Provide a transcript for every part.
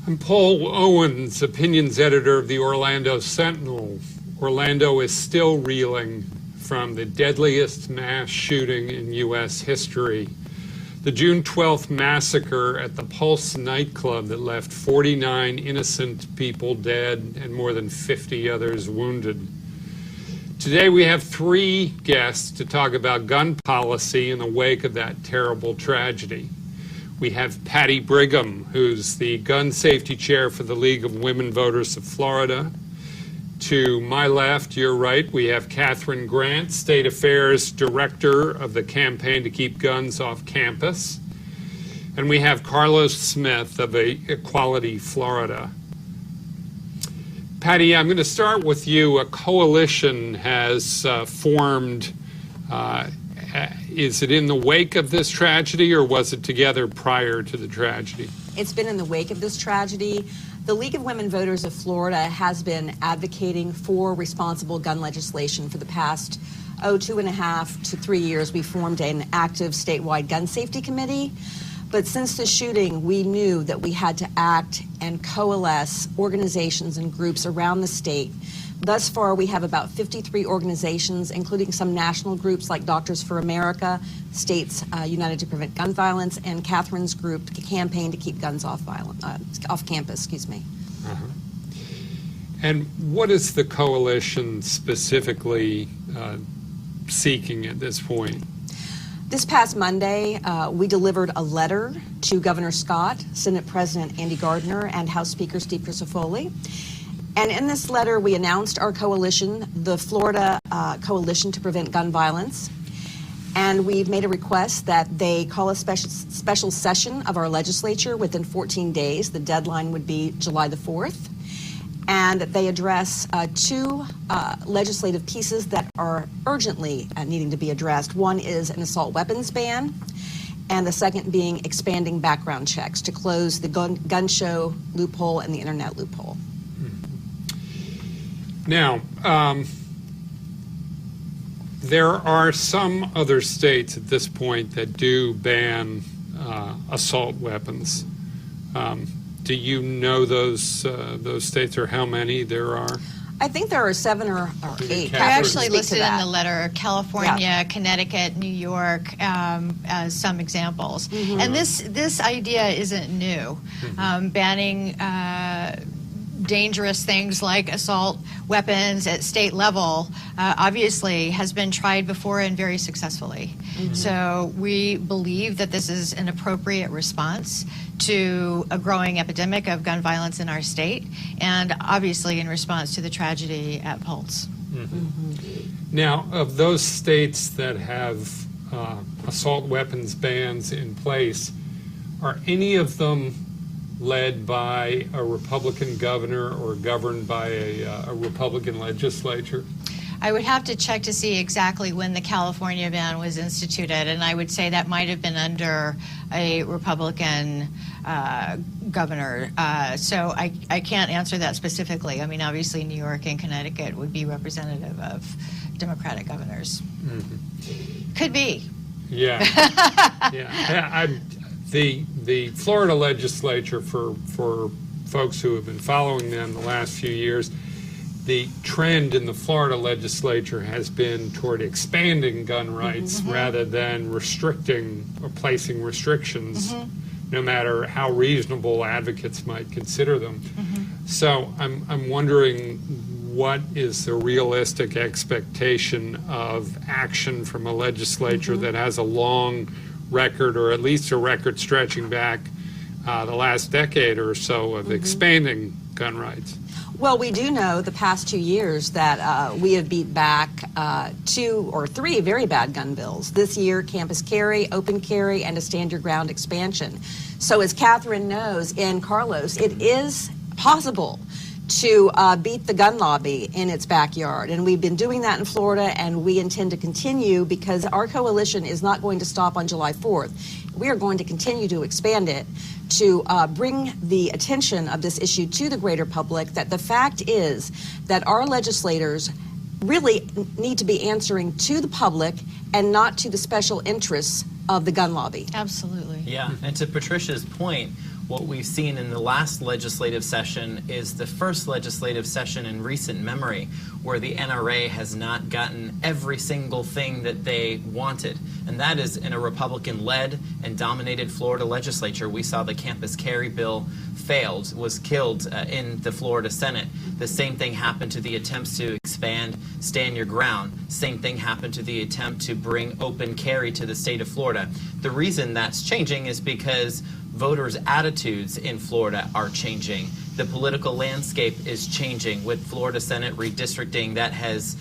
I'm Paul Owens, opinions editor of the Orlando Sentinel. Orlando is still reeling from the deadliest mass shooting in U.S. history. The June 12th massacre at the Pulse nightclub that left 49 innocent people dead and more than 50 others wounded. Today we have three guests to talk about gun policy in the wake of that terrible tragedy. We have Patty Brigham, who's the gun safety chair for the League of Women Voters of Florida. To my left, your right, we have Catherine Grant, State Affairs Director of the Campaign to Keep Guns Off Campus. And we have Carlos Smith of Equality Florida. Patty, I'm going to start with you. A coalition has formed. Is it in the wake of this tragedy, or was it together prior to the tragedy? It's been in the wake of this tragedy. The League of Women Voters of Florida has been advocating for responsible gun legislation for the past 2.5 to 3 years. We formed an active statewide gun safety committee. But since the shooting, we knew that we had to act and coalesce organizations and groups around the state. Thus far, we have about 53 organizations, including some national groups like Doctors for America, States United to Prevent Gun Violence, and Catherine's group, the Campaign to Keep Guns Off Campus. Excuse me. Uh-huh. And what is the coalition specifically seeking at this point? This past Monday, we delivered a letter to Governor Scott, Senate President Andy Gardner, and House Speaker Steve Crisafulli. And in this letter, we announced our coalition, the Florida Coalition to Prevent Gun Violence. And we've made a request that they call a special session of our legislature within 14 days. The deadline would be July the 4th. And that they address two legislative pieces that are urgently needing to be addressed. One is an assault weapons ban, and the second being expanding background checks to close the gun show loophole and the internet loophole. Now, there are some other states at this point that do ban assault weapons. Do you know those states, or how many there are? I think there are 7 or 8. They're actually listed in the letter: California, Connecticut, New York, as some examples. Mm-hmm. And this idea isn't new. Mm-hmm. Banning dangerous things like assault weapons at state level obviously has been tried before and very successfully. Mm-hmm. So we believe that this is an appropriate response to a growing epidemic of gun violence in our state, and obviously in response to the tragedy at Pulse. Mm-hmm. Mm-hmm. Now, of those states that have assault weapons bans in place, are any of them led by a Republican governor or governed by a Republican legislature? I would have to check to see exactly when the California ban was instituted, and I would say that might have been under a Republican governor. So I can't answer that specifically. I mean, obviously New York and Connecticut would be representative of Democratic governors. Mm-hmm. Could be. Yeah. Yeah. The Florida legislature, for folks who have been following them the last few years, the trend in the Florida legislature has been toward expanding gun rights mm-hmm. rather than restricting or placing restrictions, mm-hmm. no matter how reasonable advocates might consider them. Mm-hmm. So I'm wondering, what is the realistic expectation of action from a legislature mm-hmm. that has a long record, or at least a record stretching back the last decade or so of mm-hmm. expanding gun rights? Well, we do know the past 2 years that we have beat back 2 or 3 very bad gun bills. This year, campus carry, open carry, and a stand your ground expansion. So as Catherine knows, and Carlos, it is possible to beat the gun lobby in its backyard. And we've been doing that in Florida, and we intend to continue, because our coalition is not going to stop on July 4th. We are going to continue to expand it to bring the attention of this issue to the greater public, that the fact is that our legislators really need to be answering to the public and not to the special interests of the gun lobby. Absolutely. Yeah, and to Patricia's point, What we've seen in the last legislative session is the first legislative session in recent memory where the NRA has not gotten every single thing that they wanted. And that is in a Republican-led and dominated Florida legislature. We saw the campus carry bill failed, was killed in the Florida Senate. The same thing happened to the attempts to expand Stand Your Ground. Same thing happened to the attempt to bring open carry to the state of Florida. The reason that's changing is because voters' attitudes in Florida are changing. The political landscape is changing with Florida Senate redistricting that has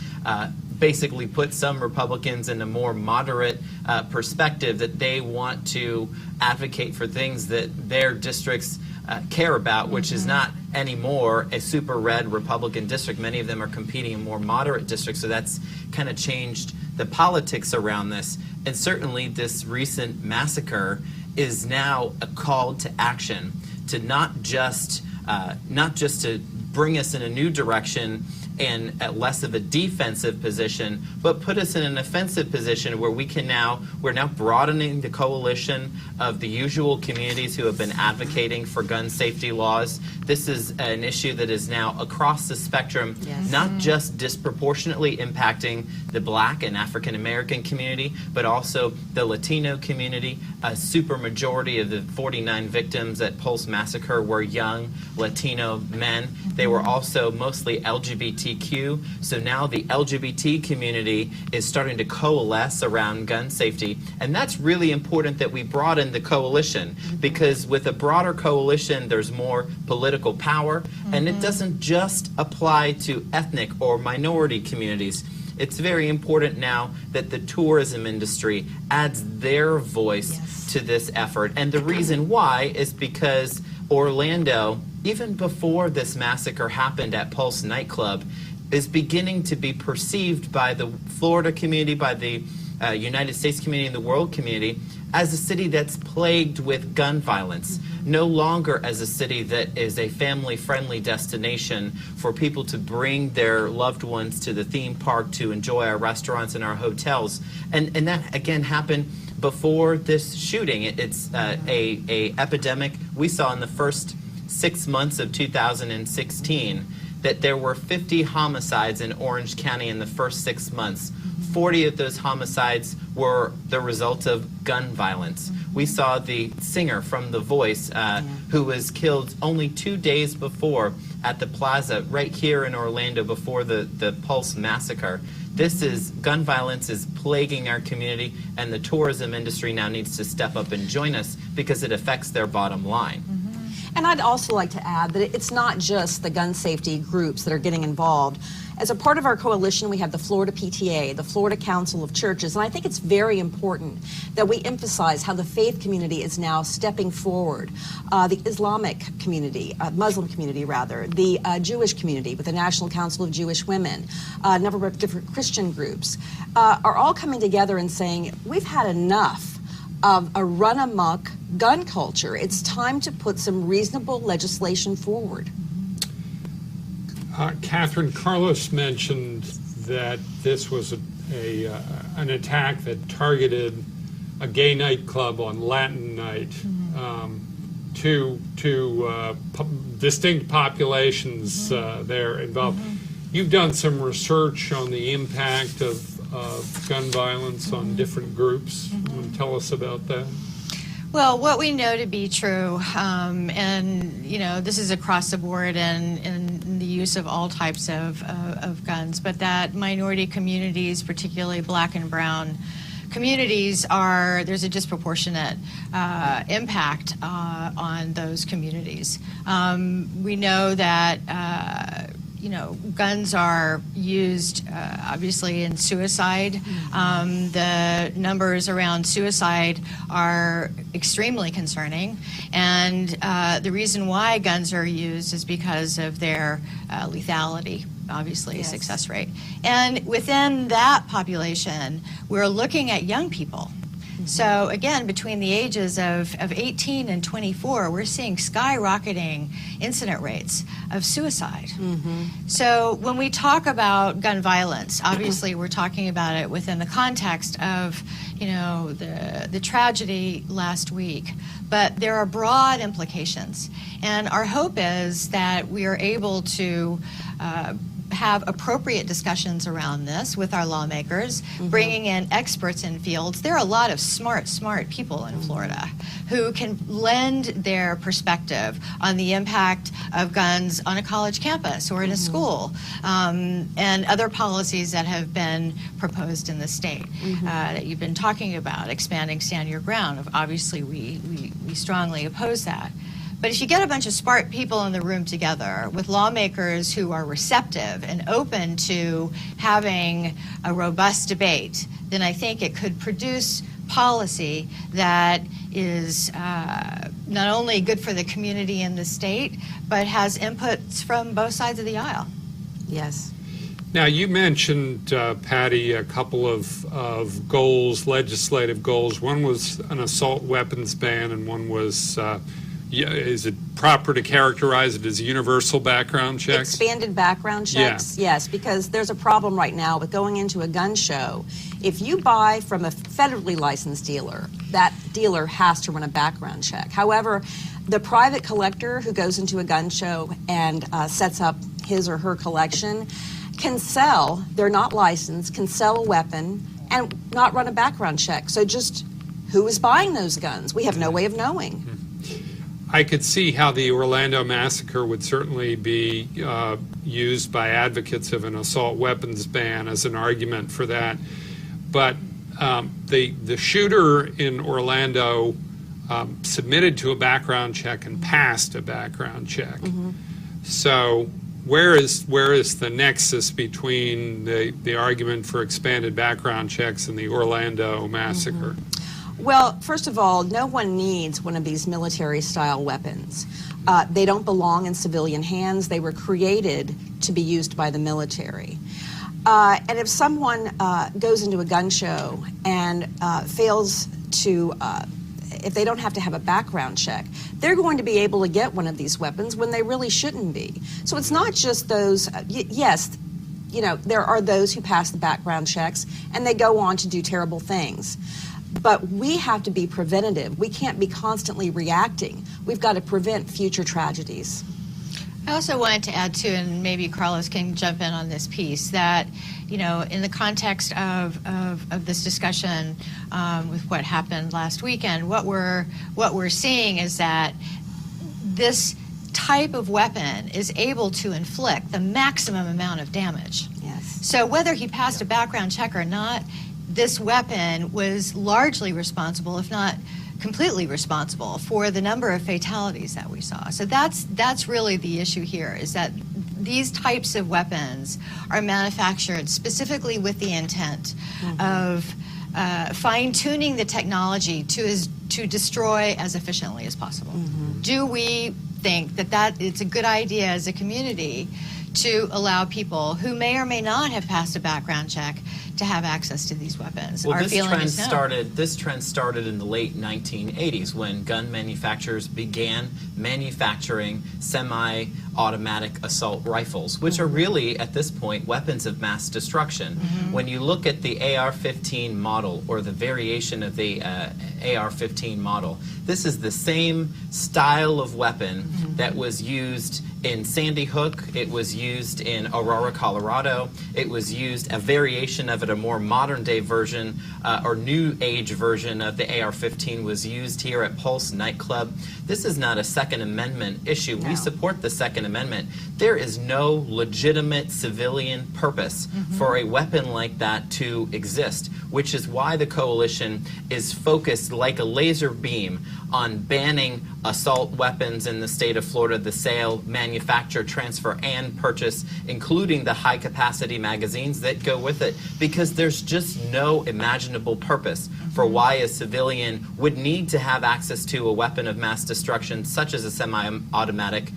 basically put some Republicans in a more moderate perspective, that they want to advocate for things that their districts care about, which is not anymore a super red Republican district. Many of them are competing in more moderate districts, so that's kind of changed the politics around this. And certainly this recent massacre is now a call to action, to not just to bring us in a new direction and at less of a defensive position, but put us in an offensive position where we're now broadening the coalition of the usual communities who have been advocating for gun safety laws. This is an issue that is now across the spectrum, not just disproportionately impacting the Black and African American community, but also the Latino community. A supermajority of the 49 victims at Pulse Massacre were young Latino men. They were also mostly LGBTQ, so now the LGBT community is starting to coalesce around gun safety, and that's really important that we broaden the coalition, because with a broader coalition there's more political power, and it doesn't just apply to ethnic or minority communities. It's very important now that the tourism industry adds their voice to this effort, and the reason why is because Orlando, even before this massacre happened at Pulse nightclub, is beginning to be perceived by the Florida community, by the United States community, and the world community as a city that's plagued with gun violence, no longer as a city that is a family-friendly destination for people to bring their loved ones to the theme park to enjoy our restaurants and our hotels. And that, again, happened before this shooting. It's a epidemic. We saw in the first 6 months of 2016 that there were 50 homicides in Orange County in the first 6 months. 40 of those homicides were the result of gun violence. We saw the singer from The Voice who was killed only 2 days before at the plaza right here in Orlando before the Pulse massacre. Gun violence is plaguing our community, and the tourism industry now needs to step up and join us because it affects their bottom line. And I'd also like to add that it's not just the gun safety groups that are getting involved. As a part of our coalition, we have the Florida PTA, the Florida Council of Churches, and I think it's very important that we emphasize how the faith community is now stepping forward. The Islamic community, Muslim community rather, the Jewish community with the National Council of Jewish Women, a number of different Christian groups, are all coming together and saying, we've had enough of a run-amok gun culture. It's time to put some reasonable legislation forward. Catherine, Carlos mentioned that this was an attack that targeted a gay nightclub on Latin night. Two distinct populations there involved. You've done some research on the impact of gun violence on different groups. Want to tell us about that? Well, what we know to be true, and this is across the board in the use of all types of guns, but that minority communities, particularly Black and Brown communities, there's a disproportionate impact on those communities. We know that guns are used obviously in suicide. The numbers around suicide are extremely concerning, and the reason why guns are used is because of their lethality, obviously, success rate. And within that population, we're looking at young people. So again, between the ages of 18 and 24, we're seeing skyrocketing incident rates of suicide. So when we talk about gun violence, obviously we're talking about it within the context of, the tragedy last week. But there are broad implications. And our hope is that we are able to have appropriate discussions around this with our lawmakers, bringing in experts in fields. There are a lot of smart people in Florida who can lend their perspective on the impact of guns on a college campus or in a school, and other policies that have been proposed in the state that you've been talking about, expanding Stand Your Ground. Obviously, we strongly oppose that. But if you get a bunch of smart people in the room together with lawmakers who are receptive and open to having a robust debate, then I think it could produce policy that is not only good for the community in the state, but has inputs from both sides of the aisle. Yes. Now, you mentioned, Patty, a couple of goals, legislative goals. One was an assault weapons ban, and one was is it proper to characterize it as universal background checks? Expanded background checks, yes, because there's a problem right now with going into a gun show. If you buy from a federally licensed dealer, that dealer has to run a background check. However, the private collector who goes into a gun show and sets up his or her collection can sell, they're not licensed, can sell a weapon and not run a background check. So just who is buying those guns? We have no way of knowing. I could see how the Orlando massacre would certainly be used by advocates of an assault weapons ban as an argument for that. But the shooter in Orlando submitted to a background check and passed a background check. So where is the nexus between the argument for expanded background checks and the Orlando massacre? Well, first of all, no one needs one of these military-style weapons. They don't belong in civilian hands. They were created to be used by the military. And if someone goes into a gun show and fails to, if they don't have to have a background check, they're going to be able to get one of these weapons when they really shouldn't be. So it's not just those, yes, there are those who pass the background checks and they go on to do terrible things. But we have to be preventative. We can't be constantly reacting. We've got to prevent future tragedies. I also wanted to add too, and maybe Carlos can jump in on this piece, that in the context of this discussion with what happened last weekend, what we're seeing is that this type of weapon is able to inflict the maximum amount of damage. Yes. So whether he passed a background check or not, this weapon was largely responsible, if not completely responsible, for the number of fatalities that we saw. So that's really the issue here, is that these types of weapons are manufactured specifically with the intent of fine-tuning the technology to destroy as efficiently as possible. Do we think that it's a good idea as a community to allow people who may or may not have passed a background check to have access to these weapons? Well, this trend started in the late 1980s when gun manufacturers began manufacturing semi-automatic assault rifles, which are really, at this point, weapons of mass destruction. When you look at the AR-15 model, or the variation of the AR-15 model, this is the same style of weapon that was used in Sandy Hook. It was used in Aurora, Colorado. It was used, a variation of it, a more modern day version or new age version of the AR-15 was used here at Pulse nightclub. This is not a Second Amendment issue. No. We support the Second Amendment. There is no legitimate civilian purpose for a weapon like that to exist, which is why the coalition is focused like a laser beam on banning assault weapons in the state of Florida, the sale, manufacture, transfer, and purchase, including the high-capacity magazines that go with it, because there's just no imaginable purpose for why a civilian would need to have access to a weapon of mass destruction, such as a semi-automatic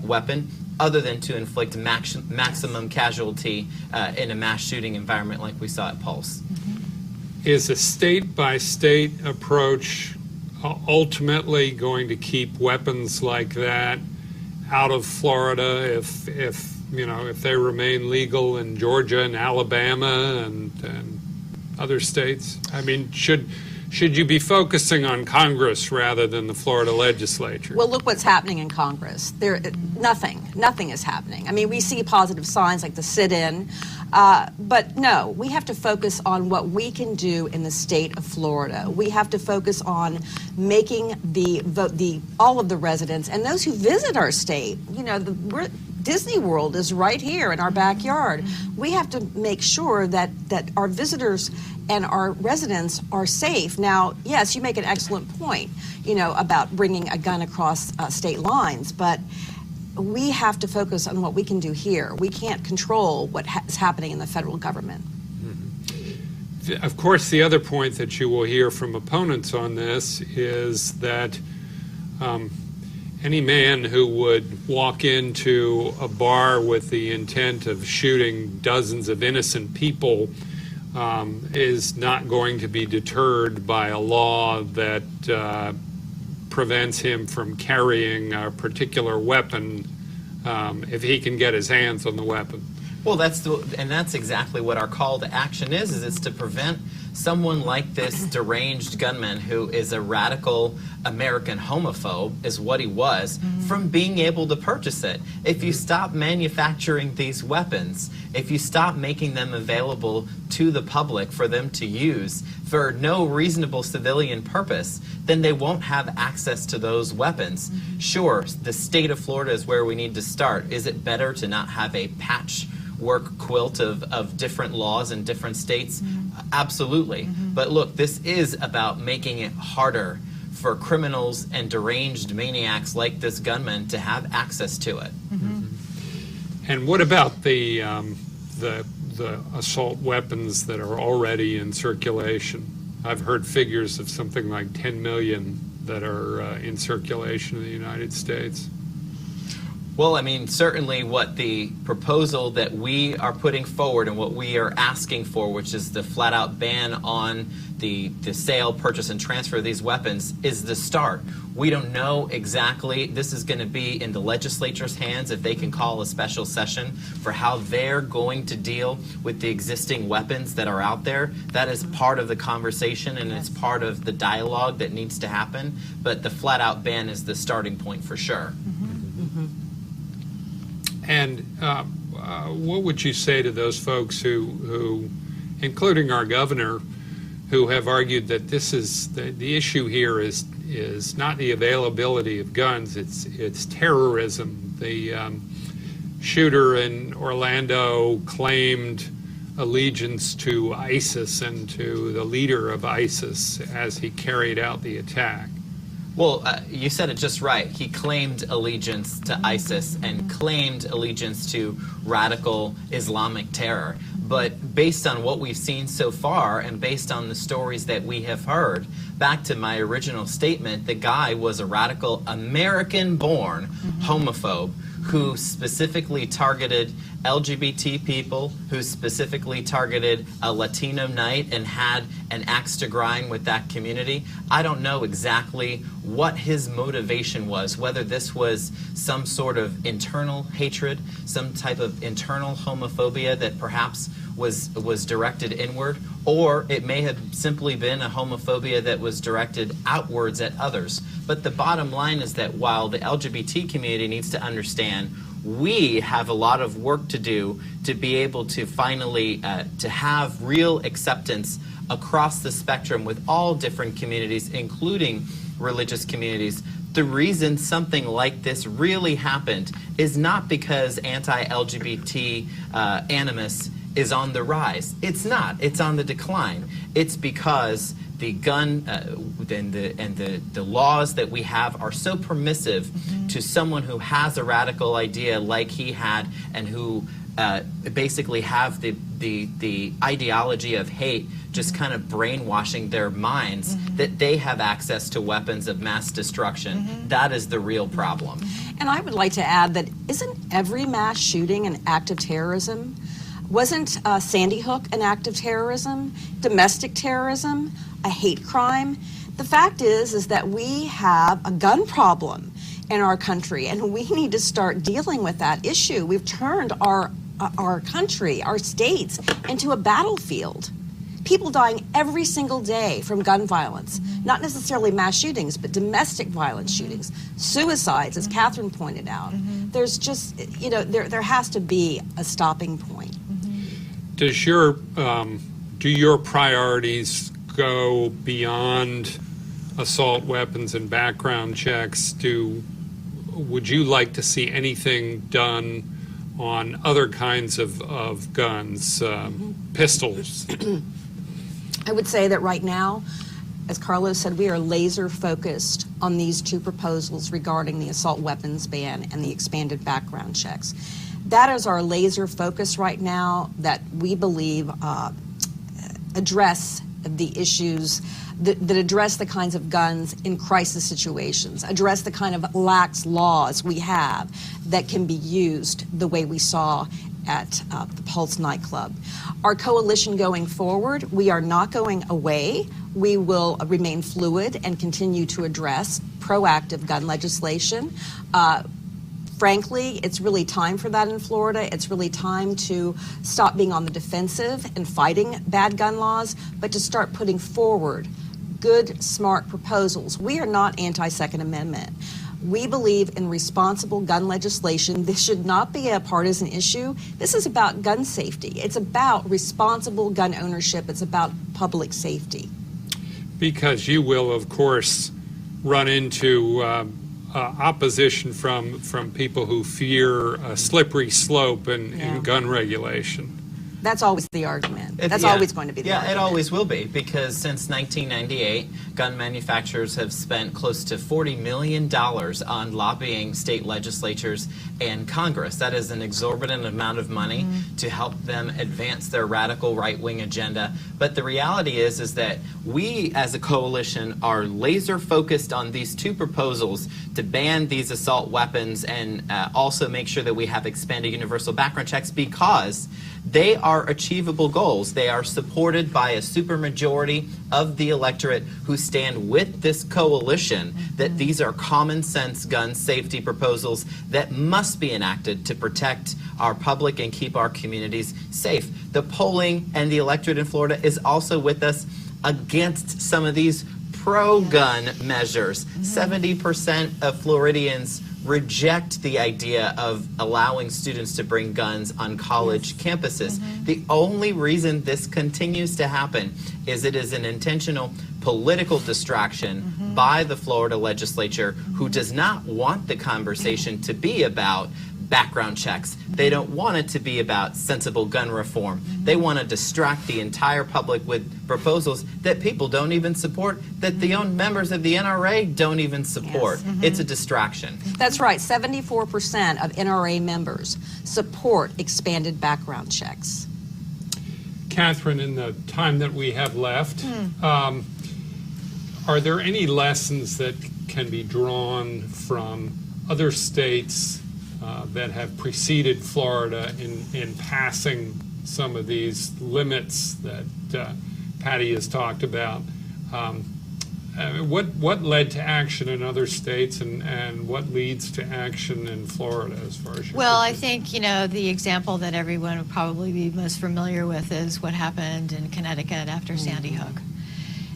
weapon, other than to inflict maximum casualty in a mass shooting environment like we saw at Pulse. is a state-by-state approach ultimately going to keep weapons like that out of Florida if they remain legal in Georgia and Alabama and other states? I mean, should you be focusing on Congress rather than the Florida legislature? Well, look what's happening in Congress. Nothing is happening. I mean, we see positive signs like the sit-in, but no, we have to focus on what we can do in the state of Florida. We have to focus on making all of the residents and those who visit our state, Disney World is right here in our backyard. We have to make sure that our visitors and our residents are safe. Now, yes, you make an excellent point, about bringing a gun across state lines, but we have to focus on what we can do here. We can't control what is happening in the federal government. Of course, the other point that you will hear from opponents on this is that any man who would walk into a bar with the intent of shooting dozens of innocent people is not going to be deterred by a law that prevents him from carrying a particular weapon if he can get his hands on the weapon. Well, that's exactly what our call to action is it's to prevent someone like this deranged gunman who is a radical American homophobe, is what he was, from being able to purchase it. If you stop manufacturing these weapons, if you stop making them available to the public for them to use for no reasonable civilian purpose, then they won't have access to those weapons. Sure, the state of Florida is where we need to start. Is it better to not have a patchwork quilt of different laws in different states? Absolutely. But look, this is about making it harder for criminals and deranged maniacs like this gunman to have access to it. And what about the assault weapons that are already in circulation? I've heard figures of something like 10 million that are in circulation in the United States. Well, I mean, certainly what the proposal that we are putting forward and what we are asking for, which is the flat-out ban on the sale, purchase, and transfer of these weapons, is the start. We don't know exactly. This is going to be in the legislature's hands if they can call a special session for how they're going to deal with the existing weapons that are out there. That is part of the conversation, and it's part of the dialogue that needs to happen. But the flat-out ban is the starting point for sure. And what would you say to those folks who, including our governor, who have argued that this is the issue here is not the availability of guns, it's terrorism. The shooter in Orlando claimed allegiance to ISIS and to the leader of ISIS as he carried out the attack. Well, you said it just right. He claimed allegiance to ISIS and claimed allegiance to radical Islamic terror. But based on what we've seen so far and based on the stories that we have heard, back to my original statement, the guy was a radical American-born homophobe who specifically targeted LGBT people, who specifically targeted a Latino night and had an axe to grind with that community. I don't know exactly what his motivation was, whether this was some sort of internal hatred, some type of internal homophobia that perhaps was directed inward, or it may have simply been a homophobia that was directed outwards at others. But the bottom line is that while the LGBT community needs to understand, we have a lot of work to do to be able to finally to have real acceptance across the spectrum with all different communities, including religious communities. The reason something like this really happened is not because anti-LGBT animus is on the rise. It's not. It's on the decline. It's because the gun and the laws that we have are so permissive to someone who has a radical idea like he had and who basically have the ideology of hate just kind of brainwashing their minds that they have access to weapons of mass destruction. That is the real problem. And I would like to add that isn't every mass shooting an act of terrorism? Wasn't Sandy Hook an act of terrorism, domestic terrorism, a hate crime? The fact is that we have a gun problem in our country, and we need to start dealing with that issue. We've turned our country, our states, into a battlefield. People dying every single day from gun violence, not necessarily mass shootings, but domestic violence shootings, suicides, as Catherine pointed out. There's just, there has to be a stopping point. Does do your priorities go beyond assault weapons and background checks? Would you like to see anything done on other kinds of guns, pistols? I would say that right now, as Carlos said, we are laser focused on these two proposals regarding the assault weapons ban and the expanded background checks. That is our laser focus right now, that we believe address the issues that address the kinds of guns in crisis situations, address the kind of lax laws we have that can be used the way we saw at the Pulse nightclub. Our coalition going forward, we are not going away. We will remain fluid and continue to address proactive gun legislation. Frankly, it's really time for that in Florida. It's really time to stop being on the defensive and fighting bad gun laws, but to start putting forward good, smart proposals. We are not anti-Second Amendment. We believe in responsible gun legislation. This should not be a partisan issue. This is about gun safety. It's about responsible gun ownership. It's about public safety. Because you will, of course, run into opposition from people who fear a slippery slope in gun regulation. That's always the argument. That's always going to be the argument. Yeah, it always will be, because since 1998, gun manufacturers have spent close to $40 million on lobbying state legislatures and Congress. That is an exorbitant amount of money to help them advance their radical right-wing agenda. But the reality is that we, as a coalition, are laser focused on these two proposals to ban these assault weapons and also make sure that we have expanded universal background checks, because they are achievable goals. They are supported by a supermajority of the electorate who stand with this coalition, that these are common sense gun safety proposals that must be enacted to protect our public and keep our communities safe. The polling and the electorate in Florida is also with us against some of these pro-gun measures. 70% of Floridians reject the idea of allowing students to bring guns on college campuses. The only reason this continues to happen is it is an intentional political distraction by the Florida legislature, who does not want the conversation to be about background checks. They don't want it to be about sensible gun reform. They want to distract the entire public with proposals that people don't even support, that the own members of the NRA don't even support. It's a distraction. That's right. 74% of NRA members support expanded background checks. Catherine, in the time that we have left, are there any lessons that can be drawn from other states that have preceded Florida in passing some of these limits that Patty has talked about? What led to action in other states, and what leads to action in Florida as far as you're Well, I concerned? think, the example that everyone would probably be most familiar with is what happened in Connecticut after Sandy Hook,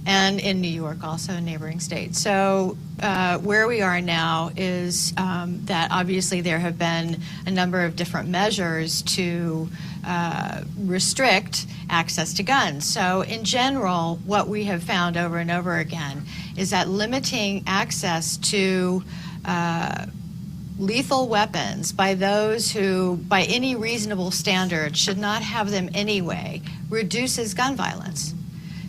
and in New York, also a neighboring state. So where we are now is that obviously there have been a number of different measures to restrict access to guns. So in general, what we have found over and over again is that limiting access to lethal weapons by those who, by any reasonable standard, should not have them anyway, reduces gun violence.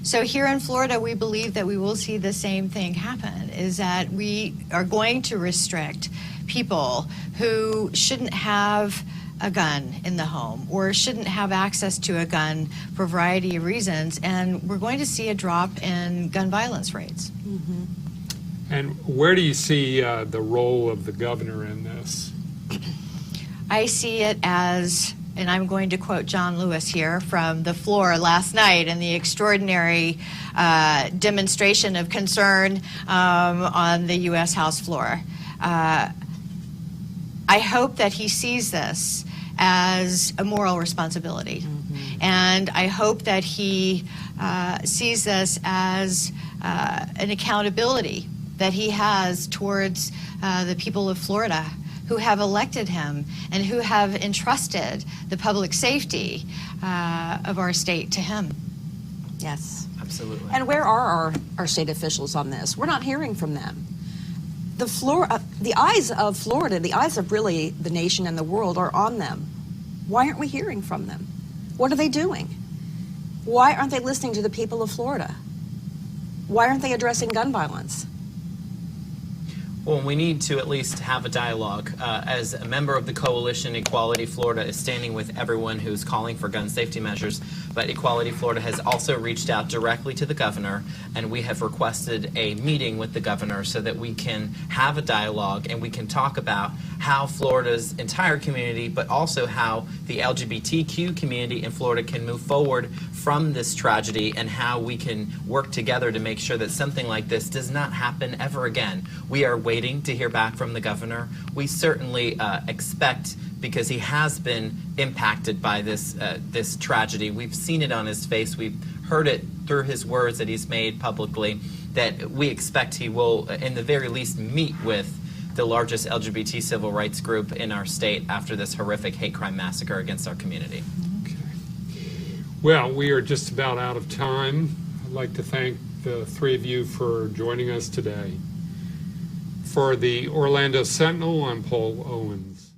So here in Florida, we believe that we will see the same thing happen, is that we are going to restrict people who shouldn't have a gun in the home or shouldn't have access to a gun for a variety of reasons, and we're going to see a drop in gun violence rates. And where do you see the role of the governor in this? I see it as and I'm going to quote John Lewis here from the floor last night in the extraordinary demonstration of concern on the U.S. House floor. I hope that he sees this as a moral responsibility. And I hope that he sees this as an accountability that he has towards the people of Florida who have elected him and who have entrusted the public safety of our state to him. Yes. Absolutely. And where are our state officials on this? We're not hearing from them. The eyes of Florida, the eyes of really the nation and the world are on them. Why aren't we hearing from them? What are they doing? Why aren't they listening to the people of Florida? Why aren't they addressing gun violence? Well, we need to at least have a dialogue. As a member of the coalition, Equality Florida is standing with everyone who's calling for gun safety measures, but Equality Florida has also reached out directly to the governor, and we have requested a meeting with the governor so that we can have a dialogue and we can talk about how Florida's entire community, but also how the LGBTQ community in Florida can move forward from this tragedy and how we can work together to make sure that something like this does not happen ever again. We are waiting to hear back from the governor. We certainly expect, because he has been impacted by this tragedy. We've seen it on his face. We've heard it through his words that he's made publicly, that we expect he will, in the very least, meet with the largest LGBT civil rights group in our state after this horrific hate crime massacre against our community. Okay. Well, we are just about out of time. I'd like to thank the three of you for joining us today. For the Orlando Sentinel, I'm Paul Owens.